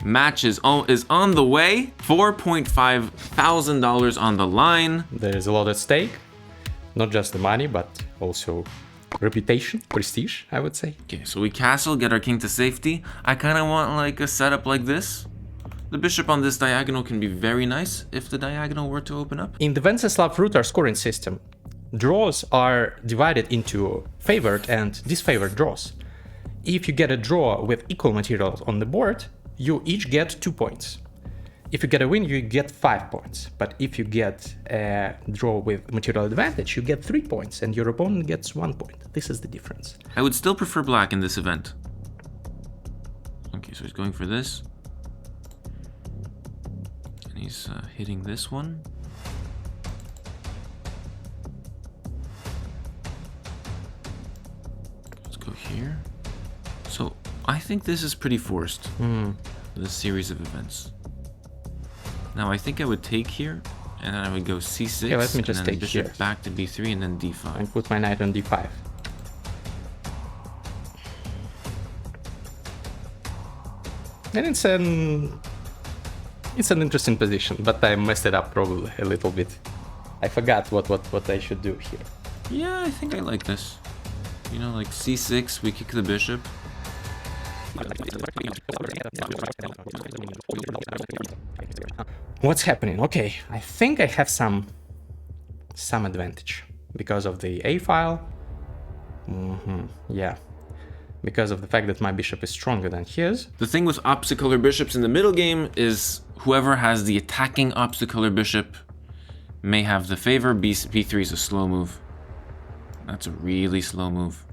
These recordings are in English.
Match is on the way. $4.5 thousand on the line. There's a lot at stake. Not just the money, but also reputation, prestige, I would say. Okay, so we castle, get our king to safety. I kind of want like a setup like this. The bishop on this diagonal can be very nice if the diagonal were to open up. In the Venceslav Rutar scoring system, draws are divided into favored and disfavored draws. If you get a draw with equal materials on the board, you each get 2 points. If you get a win, you get 5 points. But if you get a draw with material advantage, you get 3 points and your opponent gets 1 point. This is the difference. I would still prefer black in this event. Okay, so he's going for this. And he's hitting this one. Let's go here. So I think this is pretty forced. This series of events. Now I think I would take here, and then I would go c6. Yeah, let me just and then take bishop here. back to b3, and then d5. And put my knight on d5. And it's an interesting position, but I messed it up probably a little bit. I forgot what I should do here. Yeah, I think I like this. You know, like c6, we kick the bishop. What's happening? Okay, I think I have some advantage because of the a file. Yeah, because of the fact that my bishop is stronger than his. The thing with opposite color bishops in the middle game is whoever has the attacking opposite color bishop may have the favor. b3 is a slow move. That's a really slow move.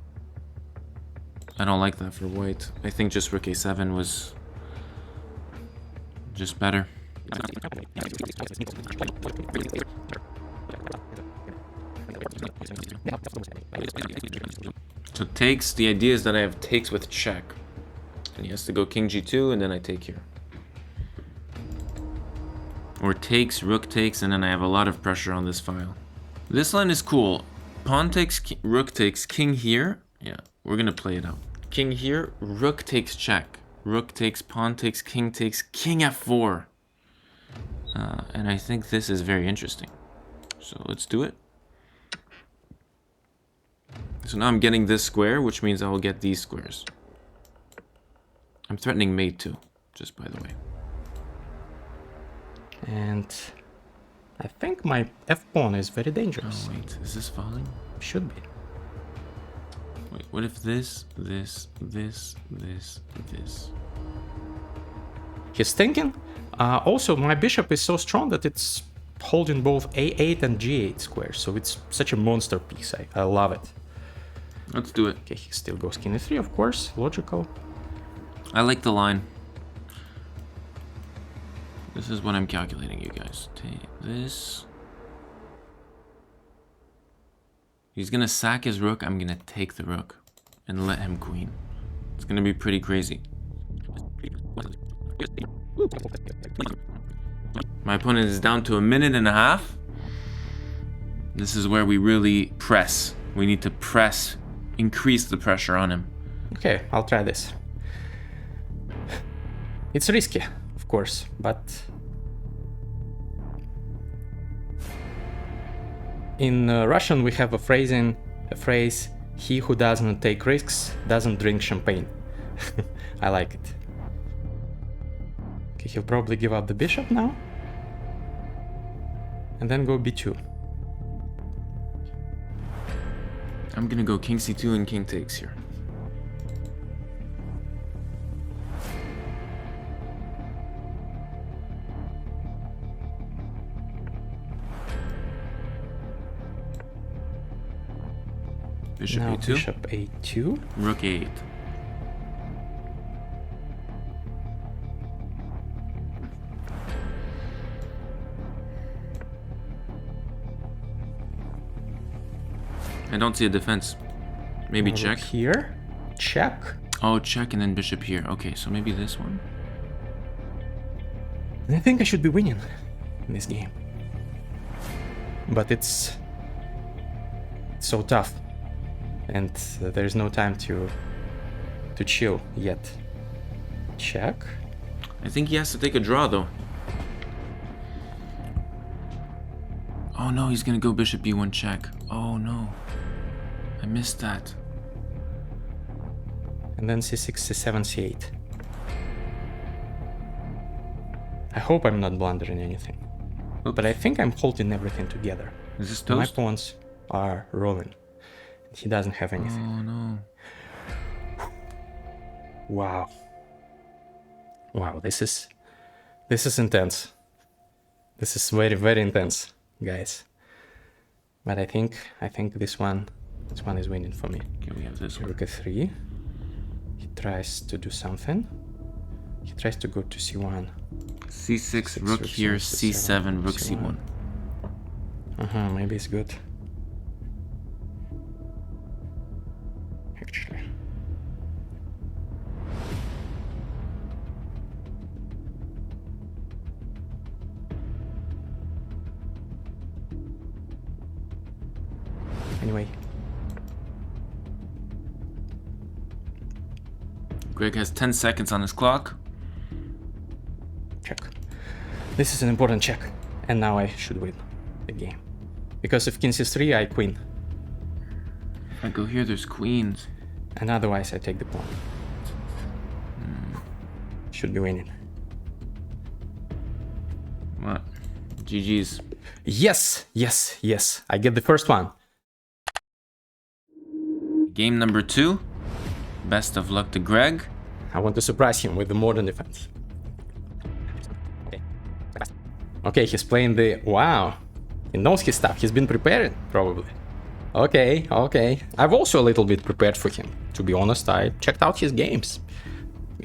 I don't like that for white. I think just rook a7 was just better. So takes, the idea is that I have takes with check. And he has to go king g2 and then I take here. Or takes, rook takes, and then I have a lot of pressure on this file. This line is cool. Pawn takes, rook takes, king here. Yeah, we're gonna play it out. King here, rook takes check. Rook takes, pawn takes, king f4. And I think this is very interesting. So let's do it. So now I'm getting this square, which means I will get these squares. I'm threatening mate too, just by the way. And I think my f-pawn is very dangerous. Oh wait, is this falling? Should be. Wait, what if this? He's thinking. Also, my bishop is so strong that it's holding both a8 and g8 squares, so it's such a monster piece. I love it. Let's do it. Okay, he still goes king e3, of course, logical. I like the line. This is what I'm calculating, you guys. Take this. He's gonna sack his rook. I'm gonna take the rook and let him queen. It's gonna be pretty crazy. My opponent is down to a minute and a half. This is where we really press. We need to press, increase the pressure on him. Okay, I'll try this. It's risky, of course, but in Russian we have a phrase, he who doesn't take risks doesn't drink champagne. I like it. Okay, he'll probably give up the bishop now. And then go b2. I'm gonna go king c2 and king takes here. Bishop Now a2. bishop a2. Rook a8. I don't see a defense. Maybe Rook check. here. Check. Oh, check and then bishop here. Okay, so maybe this one. And I think I should be winning in this game. But it's so tough. And there's no time to chill yet. Check. I think he has to take a draw, though. Oh no, he's gonna go bishop b1 check. Oh no. I missed that. And then c6, c7, c8. I hope I'm not blundering anything. Oops. But I think I'm holding everything together. Is this My toast? pawns are rolling. He doesn't have anything. Oh no. Wow. Wow, this is intense. This is very, very intense, guys. But I think this one is winning for me. Okay, we have this one. Rook a3. He tries to do something. He tries to go to c1. c6, rook here, c7, rook c1. Maybe it's good. Actually. Anyway. Greg has 10 seconds on his clock. Check. This is an important check. And now I should win the game. Because if king c3, I queen. If I go here, there's queens. And otherwise I take the pawn. Should be winning. What? GG's. Yes, yes, yes. I get the first one. Game number 2. Best of luck to Greg. I want to surprise him with the modern defense. Okay, he's playing the... Wow. He knows his stuff. He's been preparing, probably. Okay, okay. I've also a little bit prepared for him. To be honest, I checked out his games.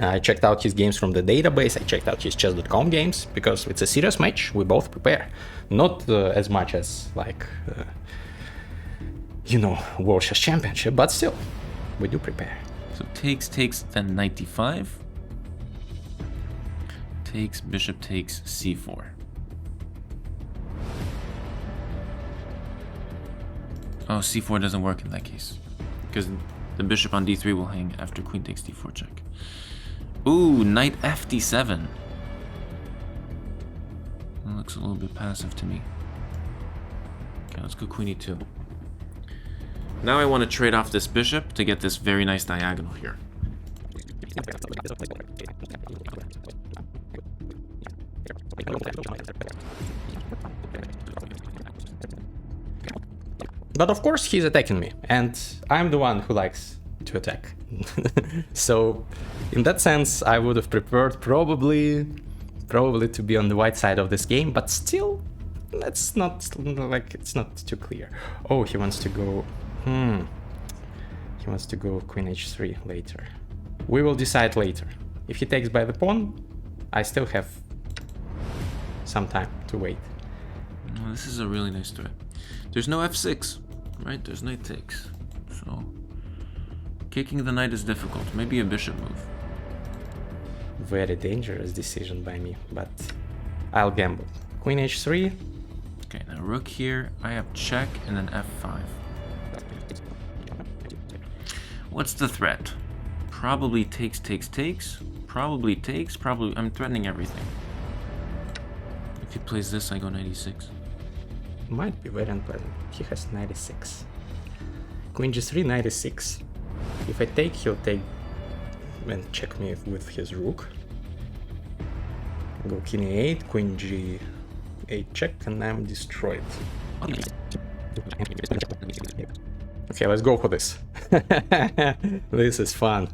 I checked out his games from the database. I checked out his chess.com games, because it's a serious match. We both prepare. Not as much as, like, you know, World Chess Championship, but still, we do prepare. So takes, then knight d5. Takes, bishop takes, c4. Oh, c4 doesn't work in that case, because the bishop on d3 will hang after queen takes d4 check. Ooh, knight f d7. That looks a little bit passive to me. Okay, let's go queen e2. Now I want to trade off this bishop to get this very nice diagonal here. But of course he's attacking me, and I'm the one who likes to attack. So in that sense I would have preferred probably to be on the white side of this game, but still it's not like it's not too clear. Oh, he wants to go he wants to go queen h3 later. We will decide later. If he takes by the pawn, I still have some time to wait. Well, this is a really nice threat. There's no f6, right? There's knight takes. So kicking the knight is difficult. Maybe a bishop move. Very dangerous decision by me, but I'll gamble. Queen h3. Okay, now rook here. I have check and then f5. What's the threat? Probably takes. Probably takes. Probably I'm threatening everything. If he plays this, I go 96. Might be very unpleasant. He has 96. Queen g3, 96. If I take, he'll take and check me with his rook. Go king e8, queen g8 check, and I'm destroyed. Okay, let's go for this. This is fun.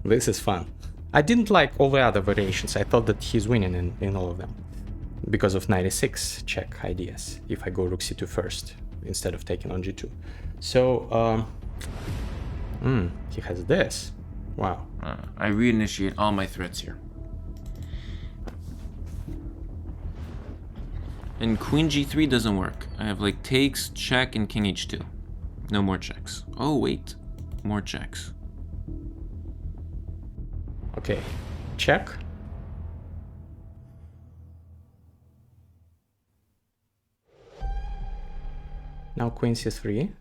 This is fun. I didn't like all the other variations. I thought that he's winning in all of them, because of 96 check ideas, if I go rook c2 first, instead of taking on g2. So, he has this. Wow. I reinitiate all my threats here. And queen g3 doesn't work. I have like takes, check, and king h2. No more checks. Oh, wait. More checks. Okay. Check. Now queen c3.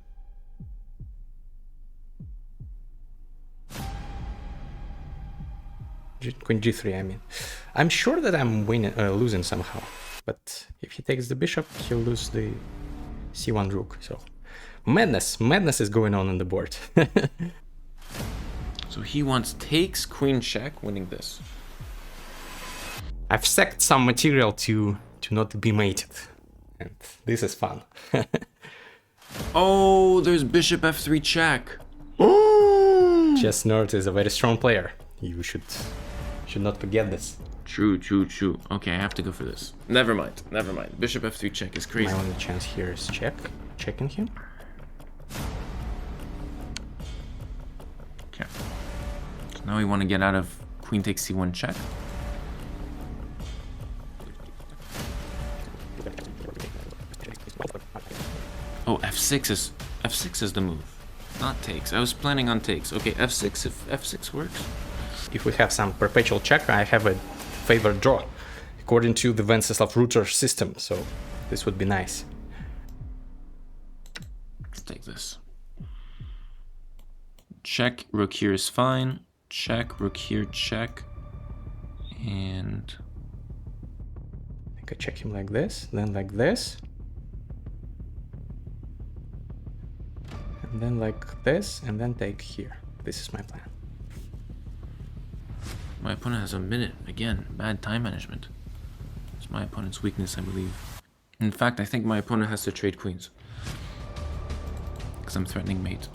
Queen g3, I mean. I'm sure that I'm losing somehow, but if he takes the bishop, he'll lose the c1 rook. So madness is going on the board. So he wants takes, queen check, winning this. I've sacked some material to not be mated, and this is fun. Oh, there's bishop f3 check. Chestnut is a very strong player. You should not forget this. True. Okay, I have to go for this. Never mind. Bishop f3 check is crazy. My only chance here is checking him. Okay. So now we want to get out of queen takes c1 check. Oh, f6 is the move. Not takes. I was planning on takes. Okay, f6 if f6 works. If we have some perpetual check, I have a favored draw, according to the Venceslav Rutar system, so this would be nice. Let's take this. Check, rook here is fine. Check, rook here, check. And I think I check him like this, then like this. And then like this, and then take here. This is my plan. my opponent has a minute. Again, bad time management. It's my opponent's weakness, I believe. In fact, I think my opponent has to trade queens. Because I'm threatening mate.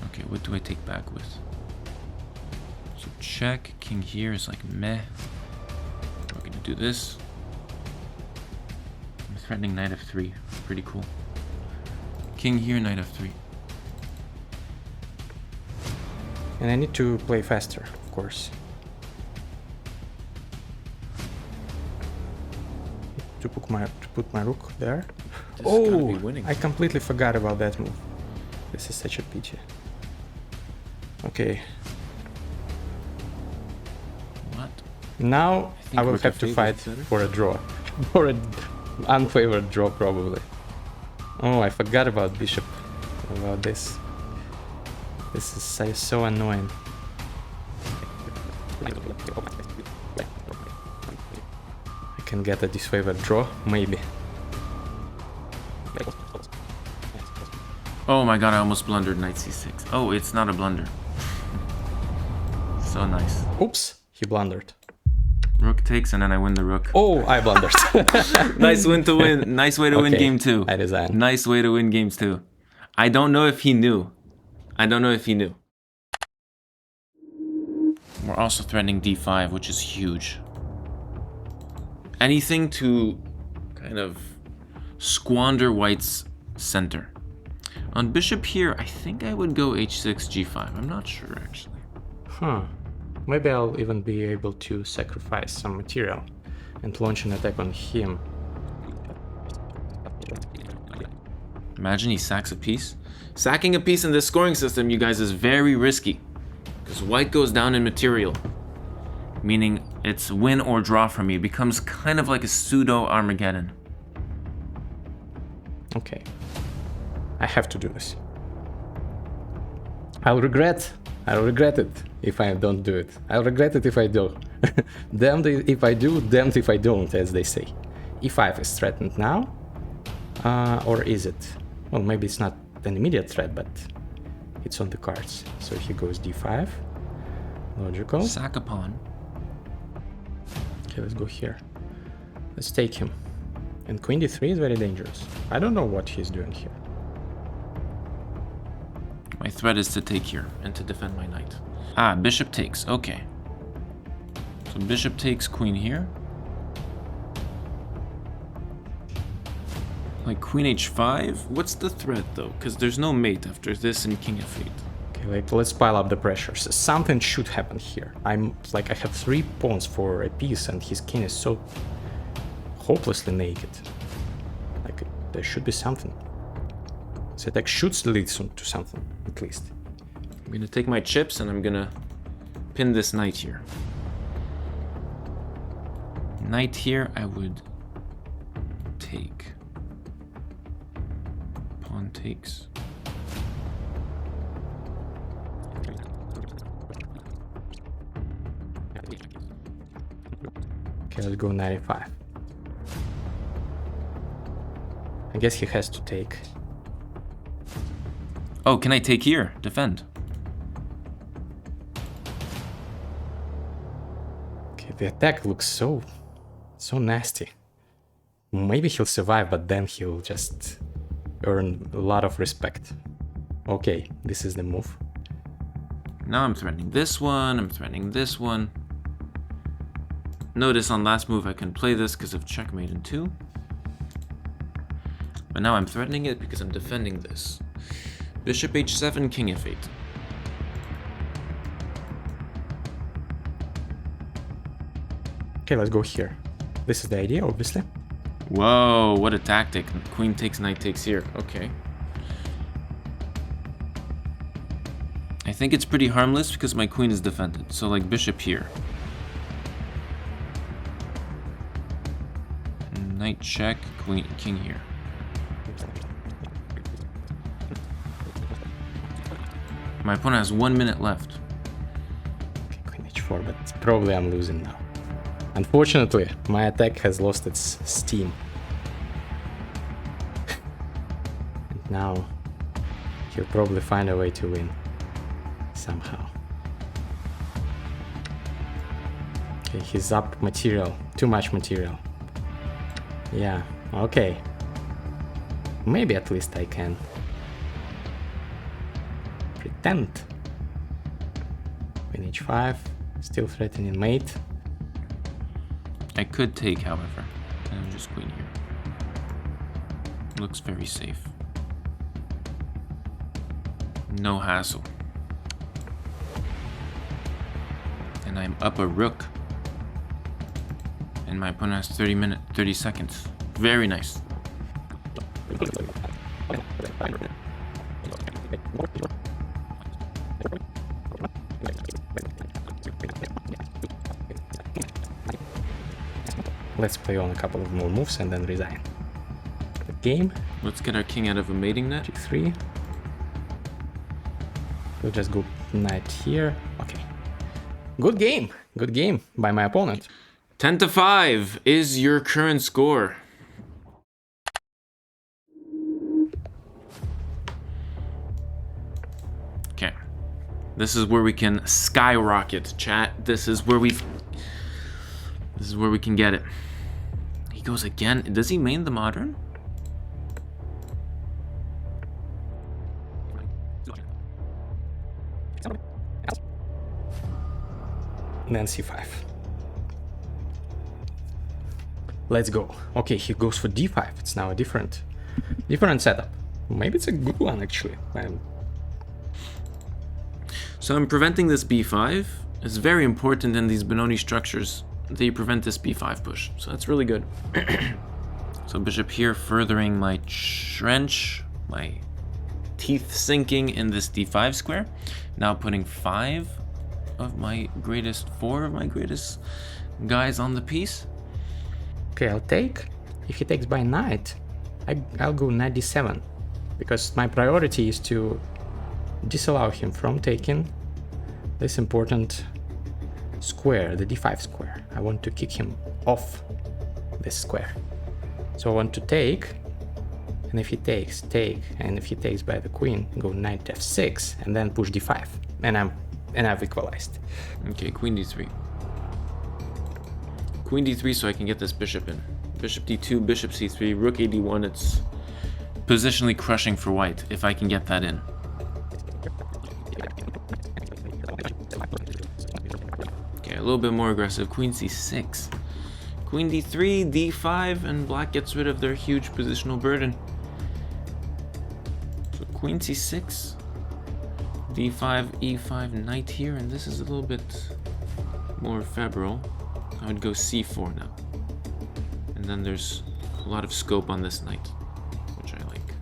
Okay, what do I take back with? So check, king here is like meh. We're gonna do this. I'm threatening knight f3. Pretty cool. King here, knight f3. And I need to play faster, of course. To put my rook there. This is gotta be Oh, winning. I completely forgot about that move. This is such a pity. Okay. What? Now think I will rook have to f8 fight is better. for a draw. For an unfavored draw, probably. Oh, I forgot about bishop. About this. This is so annoying. I can get a disfavored draw, maybe. Oh my god, I almost blundered knight c6. Oh, it's not a blunder. So nice. Oops, he blundered. Rook takes and then I win the rook. Oh, I blundered. Nice win to win. Nice way to win Okay, game two. I resign. Nice way to win games two. I don't know if he knew. We're also threatening d5, which is huge. Anything to kind of squander white's center. On bishop here, I think I would go h6, g5. I'm not sure, actually. Huh. Maybe I'll even be able to sacrifice some material and launch an attack on him. Imagine he sacks a piece. Sacking a piece in this scoring system, you guys, is very risky. Because white goes down in material. Meaning it's win or draw for me. It becomes kind of like a pseudo Armageddon. Okay. I have to do this. I'll regret it if I don't do it. I'll regret it if I do. Damned if I do, damned if I don't, as they say. e5 is threatened now. Or is it? Well, maybe it's not an immediate threat, but it's on the cards. So he goes d5. Logical. Sack a pawn. Okay, let's go here. Let's take him. And queen d3 is very dangerous. I don't know what he's doing here. My threat is to take here and to defend my knight. Ah, bishop takes. Okay. So bishop takes, queen here. Like queen h5? What's the threat though? Because there's no mate after this and king f8. Okay, like let's pile up the pressure. So something should happen here. I have 3 pawns for a piece and his king is so hopelessly naked. Like there should be something. This attack should lead to something, at least. I'm gonna take my chips and I'm gonna pin this knight here. Knight here, I would take. Pawn takes. Okay, let's go 95. I guess he has to take. Oh, can I take here? Defend. Okay, the attack looks so nasty. Maybe he'll survive, but then he'll just earn a lot of respect. Okay, this is the move. Now I'm threatening this one, I'm threatening this one. Notice on last move I couldn't play this because of checkmate in 2. But now I'm threatening it because I'm defending this. Bishop h7, king f8. Okay, let's go here. This is the idea, obviously. Whoa, what a tactic. Queen takes, knight takes here. Okay. I think it's pretty harmless because my queen is defended. So like bishop here. Knight check, queen, king here. My opponent has 1 minute left. Okay, queen h4, but probably I'm losing now. Unfortunately, my attack has lost its steam. And now he'll probably find a way to win somehow. Okay, he's up material, too much material. Yeah, okay. Maybe at least I can pretend. Queen h5, still threatening mate. I could take, however, and just queen here. Looks very safe. No hassle. And I'm up a rook. And my opponent has 30 seconds. Very nice. Let's play on a couple of more moves and then resign. The game. Let's get our king out of a mating net. g3. We'll just go knight here. Okay. Good game. Good game by my opponent. 10-5 is your current score. Okay. This is where we can skyrocket, chat. This is where we can get it. He goes again. Does he main the modern? And then c5. Let's go. Okay, he goes for d5. It's now a different setup. Maybe it's a good one, actually. So I'm preventing this b5. It's very important in these Benoni structures that you prevent this b5 push. So that's really good. So bishop here, furthering my trench, my teeth sinking in this d5 square. Now putting 4 of my greatest guys on the piece. Okay, I'll take. If he takes by knight, I'll go knight d7, because my priority is to disallow him from taking this important square, the d5 square. I want to kick him off this square. So I want to take, and if he takes, take, and if he takes by the queen, go knight f6, and then push d5, and I've equalized. Okay, queen d3. Queen d3 so I can get this bishop in. Bishop d2, bishop c3, rook a d1. It's positionally crushing for white if I can get that in. Okay, a little bit more aggressive. Queen c6. Queen d3, d5, and black gets rid of their huge positional burden. So queen c6, d5, e5, knight here, and this is a little bit more febrile. I would go c4 now. And then there's a lot of scope on this knight, which I like.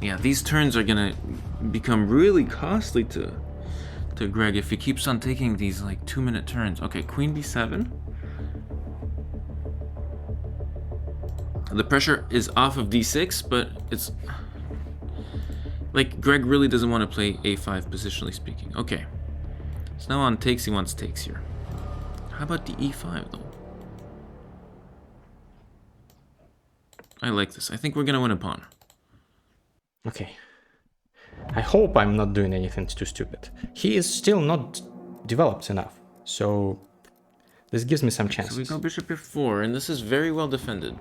Yeah, these turns are gonna become really costly to Greg if he keeps on taking these like 2-minute turns. Okay, queen b7. The pressure is off of d6, but it's like Greg really doesn't want to play a5 positionally speaking. Okay, so now on takes, he wants takes here. How about the e5 though? I like this. I think we're gonna win a pawn. Okay. I hope I'm not doing anything too stupid. He is still not developed enough, so this gives me some chances. So we go bishop f4, and this is very well defended.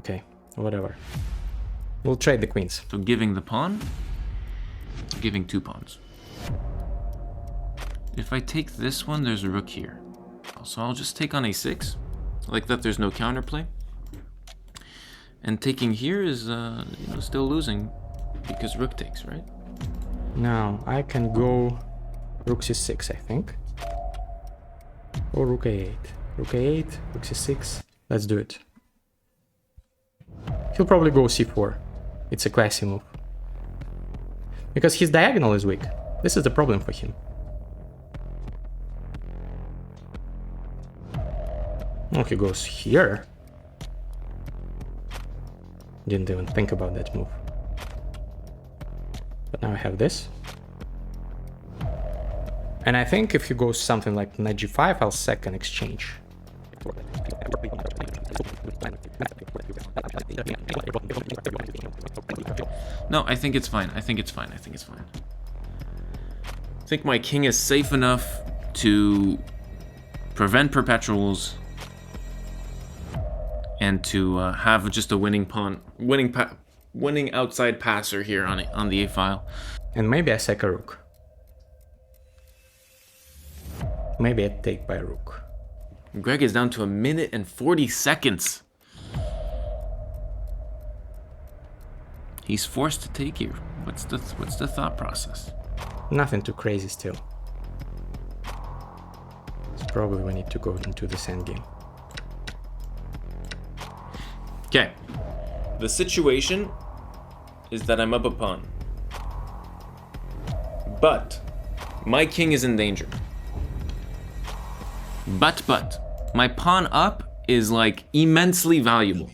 Okay, whatever. We'll trade the queens. So giving the pawn, giving 2 pawns. If I take this one, there's a rook here. So I'll just take on a6. Like that, there's no counterplay. And taking here is, still losing because rook takes, right? Now I can go rook c6, I think. Or rook a8. Rook a8, rook c6. Let's do it. He'll probably go c4. It's a classy move. Because his diagonal is weak. This is the problem for him. Oh, he goes here. Didn't even think about that move. But now I have this. And I think if he goes something like knight g5, I'll sack an exchange. No, I think it's fine. I think it's fine. I think it's fine. I think my king is safe enough to prevent perpetuals and to have just a winning pawn, winning outside passer here on the a file. And maybe I sack a rook. Maybe I take by rook. Greg is down to 1 minute and 40 seconds. He's forced to take here. What's the thought process? Nothing too crazy still. It's probably we need to go into this endgame. Okay. The situation is that I'm up a pawn. But my king is in danger. But my pawn up is like immensely valuable.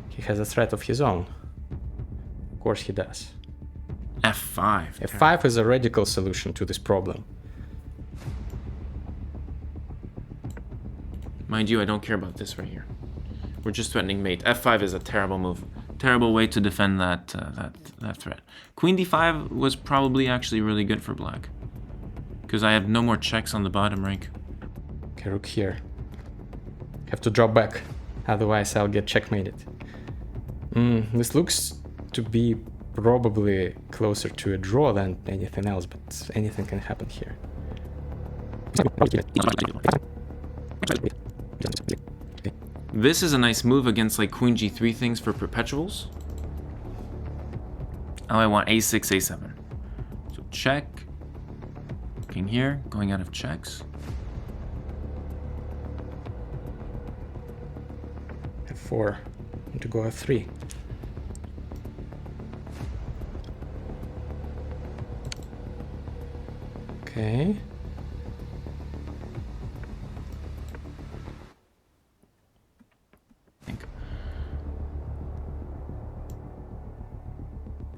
He has a threat of his own. Of course he does. f5. f5 is a radical solution to this problem. Mind you, I don't care about this right here. We're just threatening mate. f5 is a terrible move. Terrible way to defend that threat. Queen d5 was probably actually really good for black, because I have no more checks on the bottom rank. Okay, rook here. Have to drop back, otherwise I'll get checkmated. This looks to be probably closer to a draw than anything else, but anything can happen here. This is a nice move against like queen g3 things for perpetuals. Now I want a6, a7. So check. King here, going out of checks. f4. Need to go f3. Okay.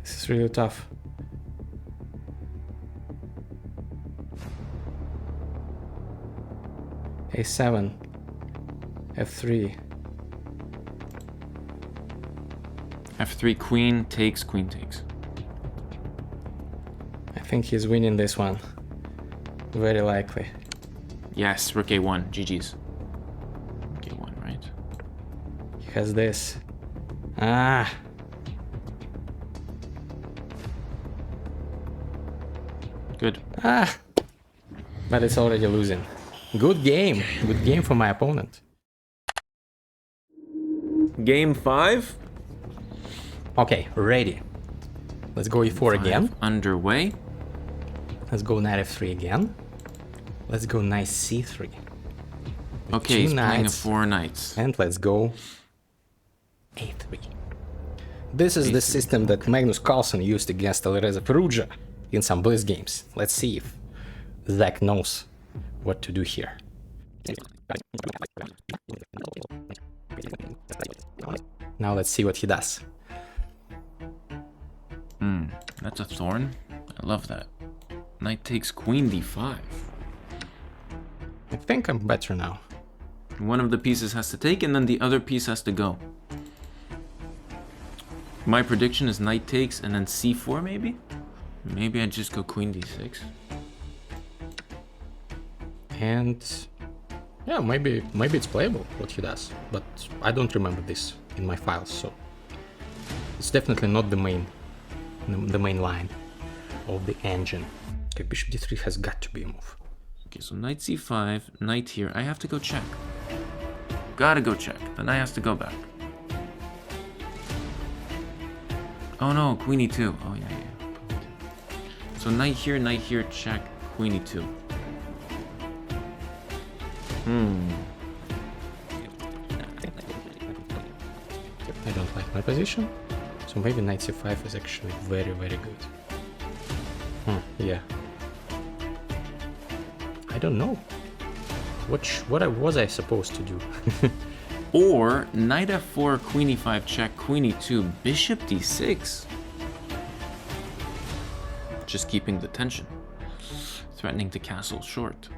This is really tough. a7, f3. f3, queen takes, queen takes. I think he's winning this one. Very likely. Yes, rook a1, GG's. Rook a1, right? He has this. Ah! Good. Ah! But it's already losing. Good game. Good game for my opponent. Game 5. Okay, ready. Let's go e4 again. Underway. Let's go knight f3 again. Let's go knight c3. Okay, he's playing a 4 knights. And let's go a3. This is the system that Magnus Carlsen used against Alireza Firouzja in some Blitz games. Let's see if Zach knows what to do here. Now let's see what he does. That's a thorn. I love that. Knight takes queen d5. I think I'm better now. One of the pieces has to take, and then the other piece has to go. My prediction is knight takes, and then c4 maybe? Maybe I just go queen d6. And yeah, maybe it's playable what he does, but I don't remember this in my files, so it's definitely not the main line of the engine. Okay, bishop d3 has got to be a move. Okay, so knight c5, knight here. I have to go check. Gotta go check. Then I have to go back. Oh no, queen e2. Oh yeah. So knight here, check, queen e2. I don't like my position, so maybe knight c5 is actually very, very good. Yeah. I don't know. What was I supposed to do? Or knight f4, queen e5 check, queen e2, bishop d6. Just keeping the tension. Threatening to castle short.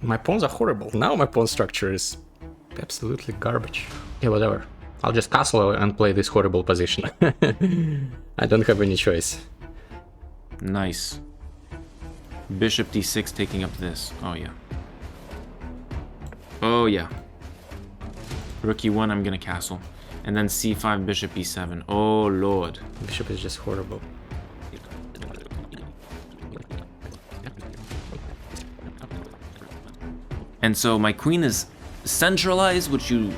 My pawns are horrible. Now my pawn structure is absolutely garbage. Yeah, whatever. I'll just castle and play this horrible position. I don't have any choice. Nice. Bishop d6 taking up this. Oh yeah. Oh yeah. Rook e1, I'm gonna castle. And then c5, bishop e7. Oh lord. Bishop is just horrible. And so my queen is centralized, which you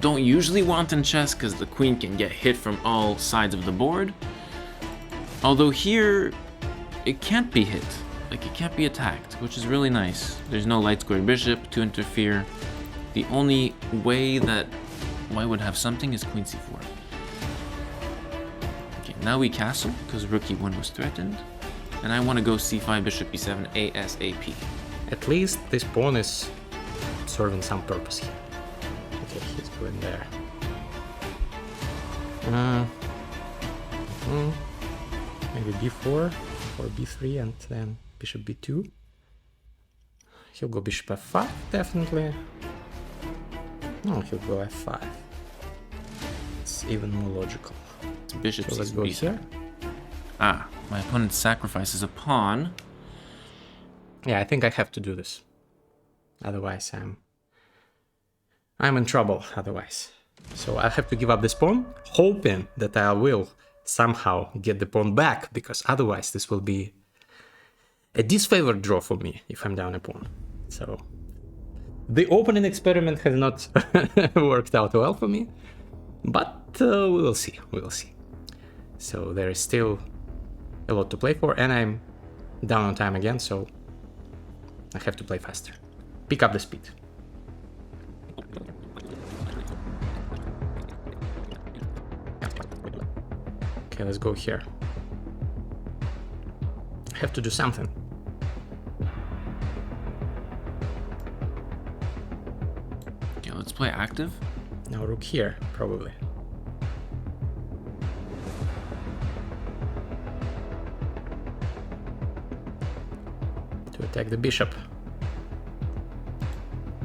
don't usually want in chess because the queen can get hit from all sides of the board. Although here, it can't be hit. Like, it can't be attacked, which is really nice. There's no light squared bishop to interfere. The only way that white would have something is queen c4. Okay, now we castle because rook e1 was threatened. And I want to go c5, bishop e7, ASAP. At least this pawn is serving some purpose here. Okay, he's going there. Maybe b4 or b3 and then bishop b2. He'll go bishop f5, definitely. No, he'll go f5. It's even more logical. Bishop so let's go here. Ah, my opponent sacrifices a pawn. Yeah, I think I have to do this. Otherwise, I'm in trouble otherwise. So I have to give up this pawn, hoping that I will somehow get the pawn back, because otherwise this will be a disfavored draw for me if I'm down a pawn. So the opening experiment has not worked out well for me, but we will see, we will see. So there is still a lot to play for, and I'm down on time again, so I have to play faster. Pick up the speed. Okay, let's go here. I have to do something. Okay, let's play active. Now rook here, probably. To attack the bishop.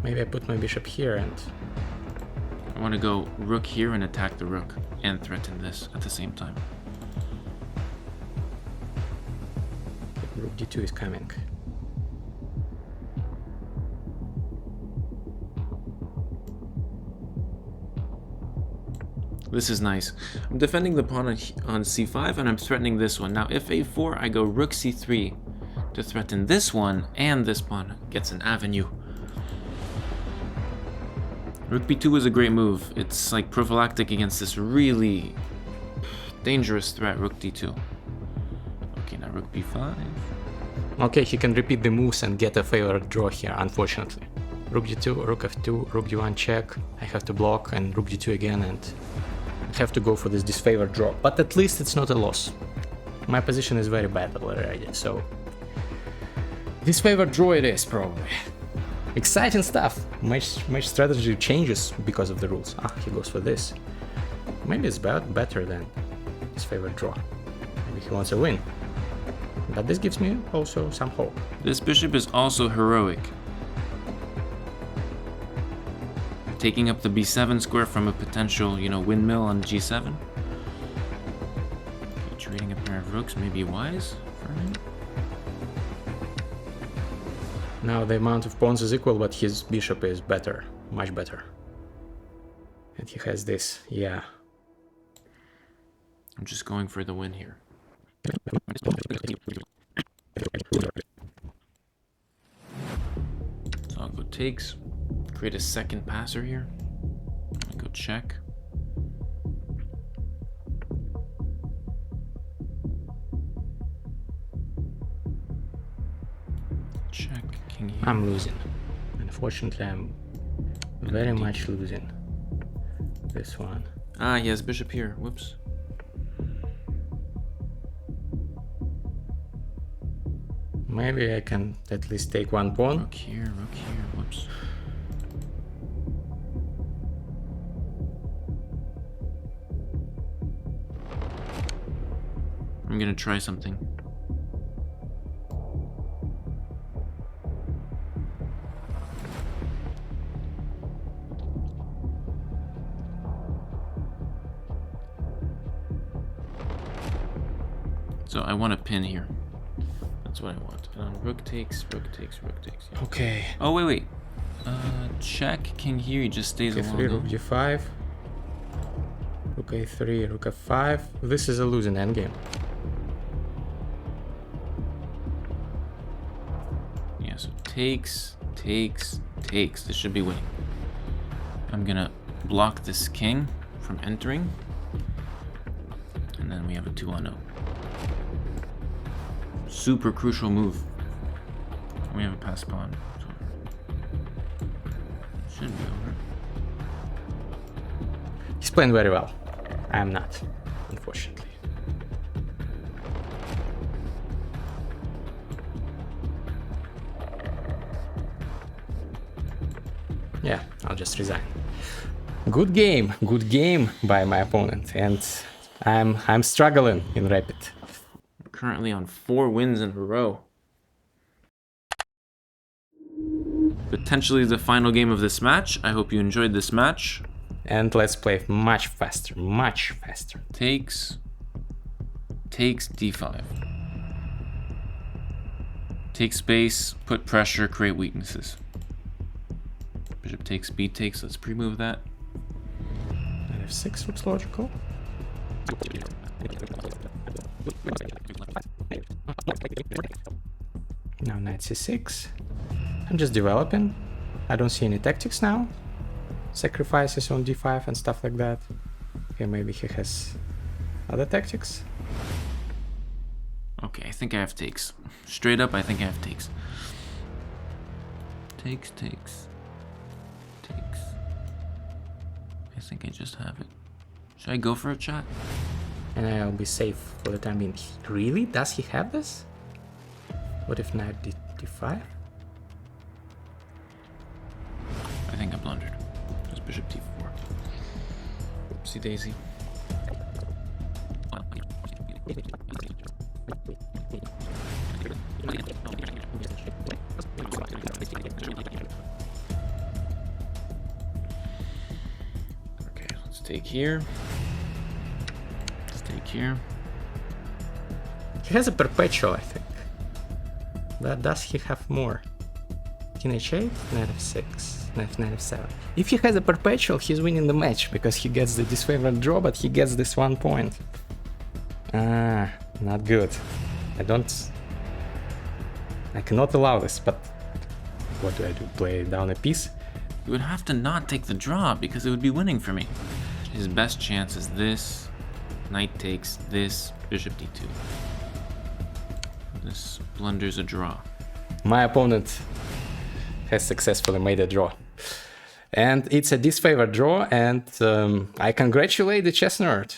Maybe I put my bishop here and... I want to go rook here and attack the rook and threaten this at the same time. Rook d2 is coming. This is nice. I'm defending the pawn on c5 and I'm threatening this one. Now if a4, I go rook c3 to threaten this one, and this pawn gets an avenue. Rook b2 is a great move. It's like prophylactic against this really dangerous threat, rook d2. Okay, now rook b5. Okay, he can repeat the moves and get a favored draw here, unfortunately. Rook d2, rook f2, rook d1 check. I have to block, and rook d2 again, and I have to go for this disfavored draw. But at least it's not a loss. My position is very bad already, so... disfavored draw it is, probably. Exciting stuff. My strategy changes because of the rules. Ah, he goes for this. Maybe it's better than his favorite draw. Maybe he wants a win. But this gives me also some hope. This bishop is also heroic. Taking up the b7 square from a potential, windmill on g7. Okay, trading a pair of rooks may be wise for him. Now the amount of pawns is equal, but his bishop is better, much better. And he has this, yeah. I'm just going for the win here. So I'll go takes, create a second passer here. I'll go check. Check, king here. I'm losing. Unfortunately, I'm very much losing this one. Ah, he has bishop here. Whoops. Maybe I can at least take one pawn. Rook here, whoops. I'm gonna try something. So I want a pin here. That's what I want. Rook takes, rook takes, rook takes. Yeah. Okay. Oh, wait. Check, king here, he just stays alone. K3, rook g5. Rook a3, rook f5. This is a losing endgame. Yeah, so takes, takes, takes. This should be winning. I'm gonna block this king from entering. And then we have a 2-on-0. Super crucial move. We have a pass pawn. So should be over. He's playing very well. I am not, unfortunately. Yeah, I'll just resign. Good game by my opponent, and I'm struggling in rapid. Currently on 4 wins in a row. Potentially the final game of this match. I hope you enjoyed this match. And let's play much faster, much faster. Takes d5. Take space, put pressure, create weaknesses. Bishop takes, b takes. Let's pre-move that. Knight f6 looks logical. Now knight c6. I'm just developing. I don't see any tactics now. Sacrifices on d5 and stuff like that. Okay, maybe he has other tactics. Okay, I think I have takes. Straight up, I think I have takes. Takes. I think I just have it. Should I go for a chat? And I'll be safe for the time being. Really? Does he have this? What if knight d5? I think I blundered. It was bishop d4. Oopsie daisy. Okay, let's take here. Let's take here. He has a perpetual, I think. But does he have more? King h8, knight f6, knight f7. If he has a perpetual, he's winning the match, because he gets the disfavored draw, but he gets this 1 point. Ah, not good. I cannot allow this, but what do I do? Play down a piece? You would have to not take the draw because it would be winning for me. His best chance is this. Knight takes this, bishop d2. This blunders a draw. My opponent has successfully made a draw. And it's a disfavored draw, and I congratulate the chess nerd.